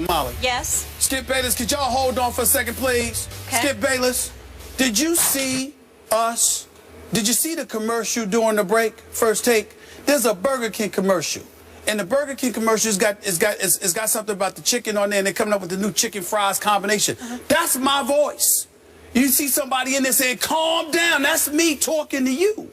Molly. Yes. Skip Bayless, could y'all hold on for a second, please? Okay. Skip Bayless, did you see us? Did you see the commercial during the break? First take. There's a Burger King commercial. And the Burger King commercial it's got something about the chicken on there, and they're coming up with the new chicken fries combination. That's my voice. You see somebody in there saying, calm down. That's me talking to you.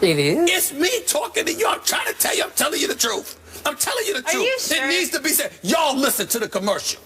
It is? It's me talking to you. I'm trying to tell you. I'm telling you the truth. I'm telling you the truth. Are you sure? It needs to be said. Y'all listen to the commercial.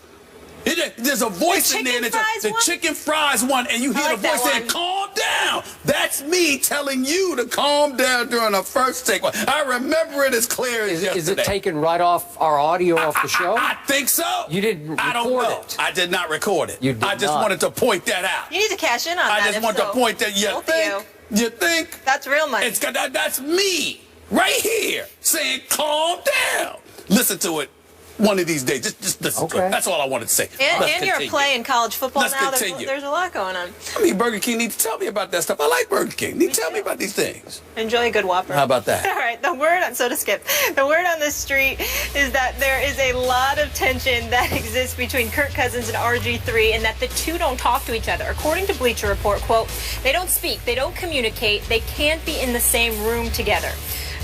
There's a voice in there. The chicken fries one, and you hear the voice saying, calm down. That's me telling you to calm down during the first take. I remember it as clear as yesterday. Is it taken right off our audio off the show? I think so. You didn't record I don't know. it. I did not record it. You did I just not. wanted to point that out. You need to cash in on that. I just wanted to point that. You think? That's real money. That's me right here saying, calm down. Listen to it. One of these days, just listen to it. That's all I wanted to say. And you're playing college football now. Continue. There's a lot going on. I mean, Burger King needs to tell me about that stuff. I like Burger King. Need to tell me about these things. Enjoy a good Whopper. How about that? All right. The word on the street is that there is a lot of tension that exists between Kirk Cousins and Rg3, and that the two don't talk to each other. According to Bleacher Report, quote, they don't speak, they don't communicate, they can't be in the same room together.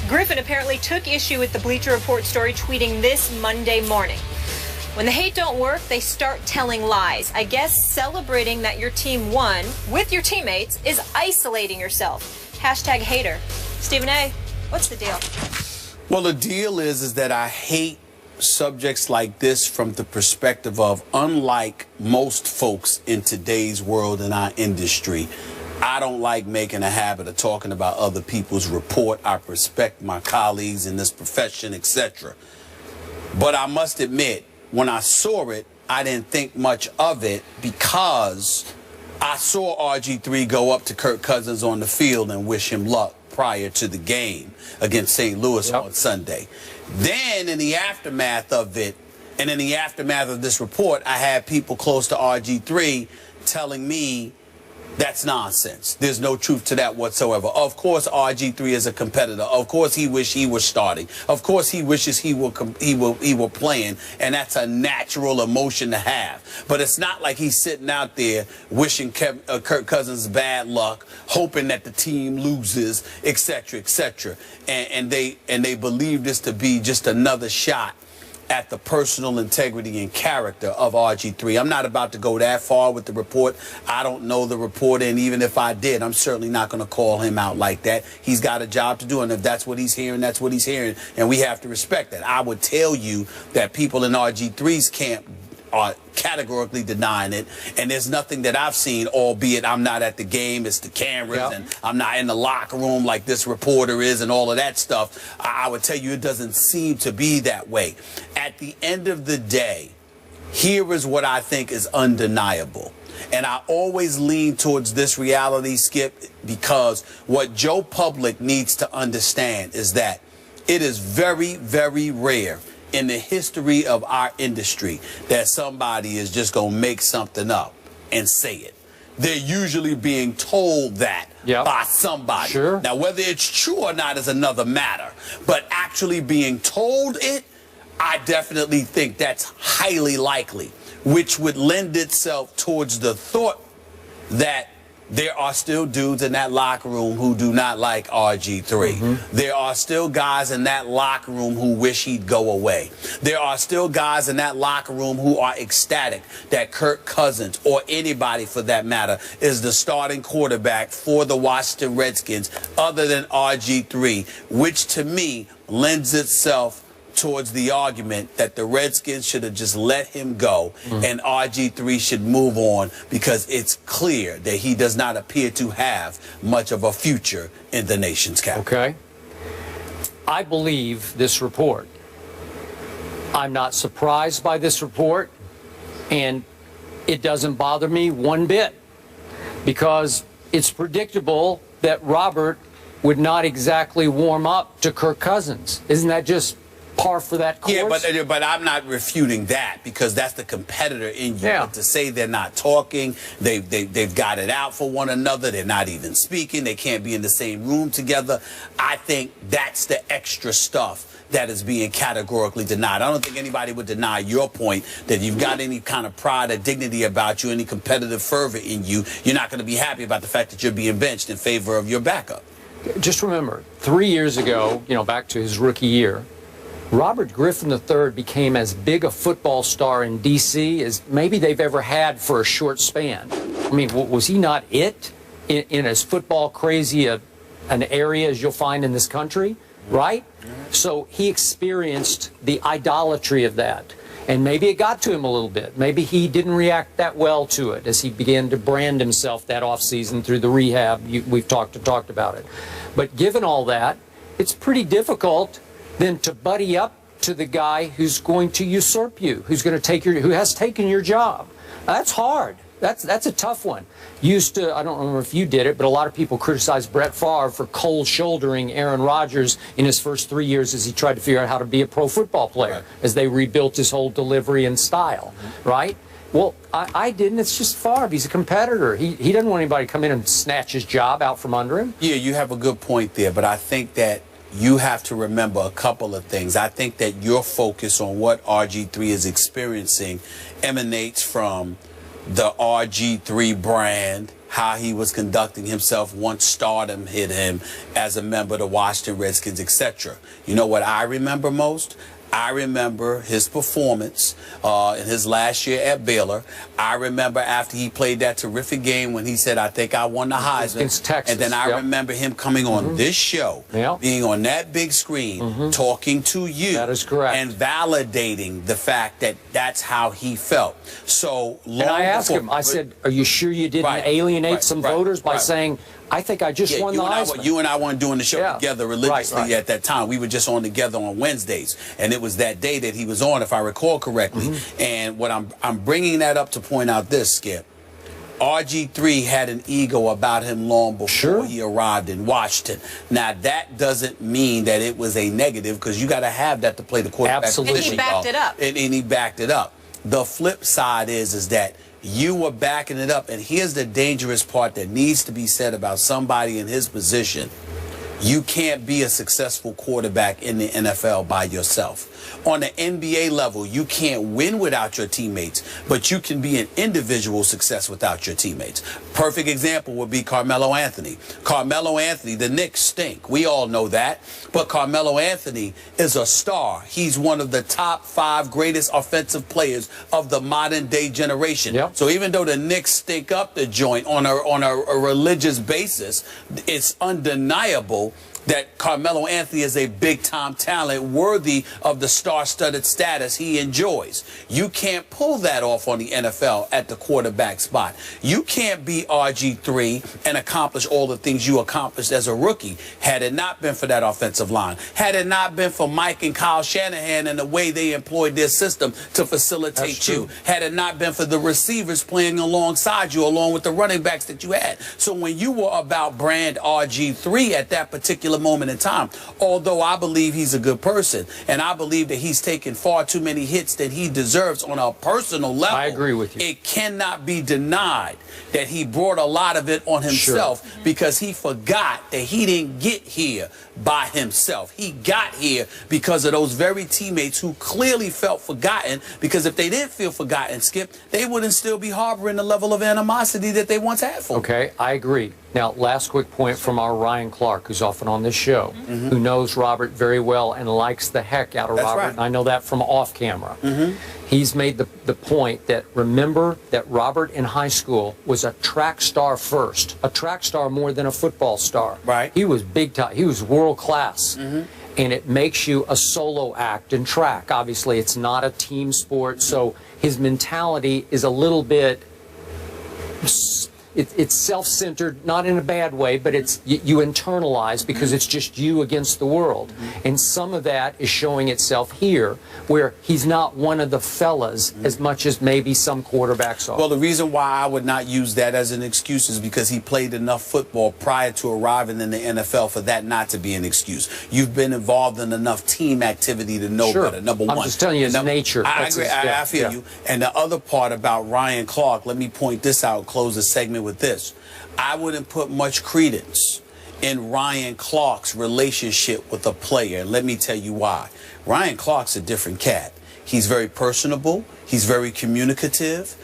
Griffin apparently took issue with the Bleacher Report story, tweeting this Monday morning. When the hate don't work, they start telling lies. I guess celebrating that your team won with your teammates is isolating yourself. Hashtag hater. Stephen A., what's the deal? Well, the deal is that I hate subjects like this from the perspective of, unlike most folks in today's world in our industry, I don't like making a habit of talking about other people's report. I respect my colleagues in this profession, etc. But I must admit, when I saw it, I didn't think much of it because I saw Rg3 go up to Kirk Cousins on the field and wish him luck prior to the game against St. Louis on Sunday. Then in the aftermath of it, and in the aftermath of this report, I had people close to Rg3 telling me that's nonsense. There's no truth to that whatsoever. Of course, Rg3 is a competitor. Of course, he wishes he was starting. Of course, he wishes he were playing, and that's a natural emotion to have. But it's not like he's sitting out there wishing Kirk Cousins bad luck, hoping that the team loses, etc., etc. And they believe this to be just another shot at the personal integrity and character of Rg3. I'm not about to go that far with the report. I don't know the reporter, and even if I did, I'm certainly not going to call him out like that. He's got a job to do, and if that's what he's hearing, that's what he's hearing, and we have to respect that. I would tell you that people in Rg3's camp are categorically denying it, and there's nothing that I've seen, albeit I'm not at the game, it's the cameras, and I'm not in the locker room like this reporter is and all of that stuff. I would tell you it doesn't seem to be that way. At the end of the day, here is what I think is undeniable. And I always lean towards this reality, Skip, because what Joe Public needs to understand is that it is very, very rare in the history of our industry that somebody is just going to make something up and say it. They're usually being told that by somebody. Sure. Now, whether it's true or not is another matter. But actually being told it, I definitely think that's highly likely, which would lend itself towards the thought that there are still dudes in that locker room who do not like Rg3. There are still guys in that locker room who wish he'd go away. There are still guys in that locker room who are ecstatic that Kirk Cousins, or anybody for that matter, is the starting quarterback for the Washington Redskins other than Rg3, which to me lends itself towards the argument that the Redskins should have just let him go and Rg3 should move on, because it's clear that he does not appear to have much of a future in the nation's capital. Okay. I believe this report. I'm not surprised by this report, and it doesn't bother me one bit, because it's predictable that Robert would not exactly warm up to Kirk Cousins. Isn't that just par for that course. Yeah, but I'm not refuting that because that's the competitor in you. Yeah. But to say they're not talking, they've got it out for one another, they're not even speaking, they can't be in the same room together, I think that's the extra stuff that is being categorically denied. I don't think anybody would deny your point that you've got any kind of pride or dignity about you, any competitive fervor in you. You're not going to be happy about the fact that you're being benched in favor of your backup. Just remember, 3 years ago, back to his rookie year, Robert Griffin III became as big a football star in D.C. as maybe they've ever had for a short span. I mean, was he not it in as football crazy an area as you'll find in this country, right? So he experienced the idolatry of that. And maybe it got to him a little bit. Maybe he didn't react that well to it as he began to brand himself that offseason through the rehab. We've talked about it. But given all that, it's pretty difficult then to buddy up to the guy who's going to usurp you, who has taken your job. That's hard. That's a tough one. I don't remember if you did it, but a lot of people criticized Brett Favre for cold shouldering Aaron Rodgers in his first 3 years as he tried to figure out how to be a pro football player, right, as they rebuilt his whole delivery and style, right? Well, I didn't. It's just Favre. He's a competitor. He doesn't want anybody to come in and snatch his job out from under him. Yeah, you have a good point there, but I think that you have to remember a couple of things. I think that your focus on what RG3 is experiencing emanates from the RG3 brand, how he was conducting himself once stardom hit him as a member of the Washington Redskins, etc. You know what I remember most? I remember his performance in his last year at Baylor. I remember after he played that terrific game when he said, I think I won the Heisman. Against Texas. And then I remember him coming on this show, being on that big screen, talking to you. That is correct. And validating the fact that that's how he felt. So long and I asked before, him, I said, are you sure you didn't alienate some voters by saying, I think I just won the Heisman? You and I weren't doing the show together religiously at that time. We were just on together on Wednesdays, and it was that day that he was on, if I recall correctly. And what I'm bringing that up to point out this, Skip. RG3 had an ego about him long before he arrived in Washington. Now, that doesn't mean that it was a negative, because you got to have that to play the quarterback position. And he backed it up. And he backed it up. The flip side is that you were backing it up. And here's the dangerous part that needs to be said about somebody in his position. You can't be a successful quarterback in the NFL by yourself. On the NBA level, you can't win without your teammates, but you can be an individual success without your teammates. Perfect example would be Carmelo Anthony. Carmelo Anthony, the Knicks stink. We all know that. But Carmelo Anthony is a star. He's one of the top 5 greatest offensive players of the modern day generation. So even though the Knicks stink up the joint on a religious basis, it's undeniable that Carmelo Anthony is a big-time talent worthy of the star-studded status he enjoys. You can't pull that off on the NFL at the quarterback spot. You can't be RG3 and accomplish all the things you accomplished as a rookie had it not been for that offensive line, had it not been for Mike and Kyle Shanahan and the way they employed their system to facilitate you, had it not been for the receivers playing alongside you along with the running backs that you had. So when you were about brand RG3 at that particular moment in time, although I believe he's a good person and I believe that he's taken far too many hits that he deserves on a personal level, I agree with you. It cannot be denied that he brought a lot of it on himself because he forgot that he didn't get here by himself. He got here because of those very teammates who clearly felt forgotten, because if they didn't feel forgotten, Skip, they wouldn't still be harboring the level of animosity that they once had for him. Okay, I agree. Now, last quick point from our Ryan Clark, who's often on this show, who knows Robert very well and likes the heck out of Robert. Right. And I know that from off camera. He's made the point that, remember that Robert in high school was a track star first, a track star more than a football star. Right. He was big time. He was world class. And it makes you a solo act in track. Obviously, it's not a team sport, so his mentality is a little bit it's self-centered, not in a bad way, but it's you internalize because it's just you against the world. And some of that is showing itself here, where he's not one of the fellas as much as maybe some quarterbacks are. Well, the reason why I would not use that as an excuse is because he played enough football prior to arriving in the NFL for that not to be an excuse. You've been involved in enough team activity to know better, number one. I'm just telling you his nature. I agree. I feel you. And the other part about Ryan Clark, let me point this out, close the segment with this. I wouldn't put much credence in Ryan Clark's relationship with a player. And let me tell you why. Ryan Clark's a different cat. He's very personable. He's very communicative.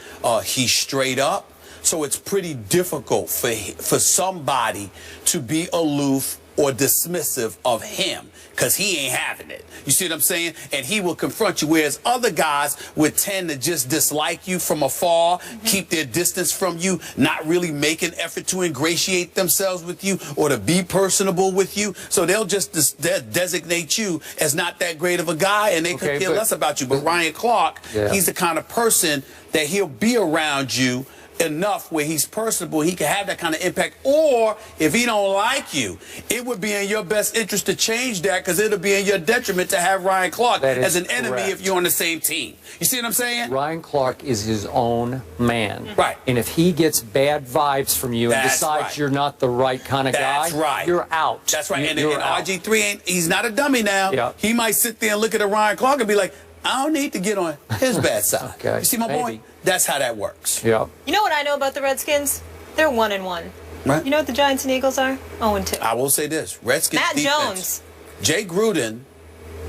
He's straight up. So it's pretty difficult for somebody to be aloof or dismissive of him, because he ain't having it. You see what I'm saying? And he will confront you, whereas other guys would tend to just dislike you from afar, keep their distance from you, not really make an effort to ingratiate themselves with you or to be personable with you. So they'll just designate you as not that great of a guy, and they could care less about you. But Ryan Clark, he's the kind of person that he'll be around you enough where he's personable, he can have that kind of impact. Or if he don't like you, it would be in your best interest to change that, because it'll be in your detriment to have Ryan Clark as an enemy if you're on the same team. You see what I'm saying? Ryan Clark is his own man. Right. And if he gets bad vibes from you and decides you're not the right kind of guy, you're out. That's right. And Rg3 he's not a dummy now. Yeah. He might sit there and look at a Ryan Clark and be like, I don't need to get on his bad side. You see my point? That's how that works. Yeah. You know what I know about the Redskins? They're 1-1. Right. You know what the Giants and Eagles are? 0-2. I will say this. Redskins Matt defense. Jones. Jay Gruden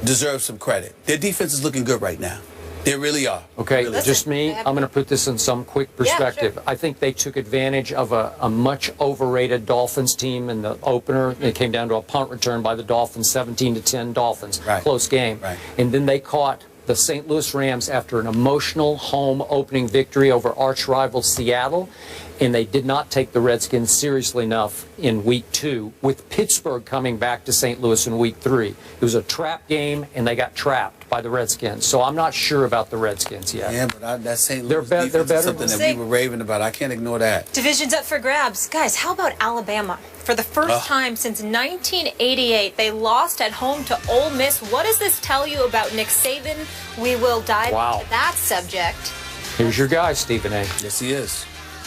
deserves some credit. Their defense is looking good right now. They really are. Okay, really just me. I'm going to put this in some quick perspective. Sure. I think they took advantage of a much overrated Dolphins team in the opener. It came down to a punt return by the Dolphins, 17-10 Dolphins. Close game. And then they caught the St. Louis Rams after an emotional home opening victory over arch rival Seattle, and they did not take the Redskins seriously enough in Week 2, with Pittsburgh coming back to St. Louis in Week 3. It was a trap game, and they got trapped by the Redskins. So I'm not sure about the Redskins yet. Yeah, but that St. Louis defense they're better. Is something that we were raving about. I can't ignore that. Division's up for grabs. Guys, how about Alabama? For the first time since 1988, they lost at home to Ole Miss. What does this tell you about Nick Saban? We will dive into that subject. Here's your guy, Stephen A. Yes, he is.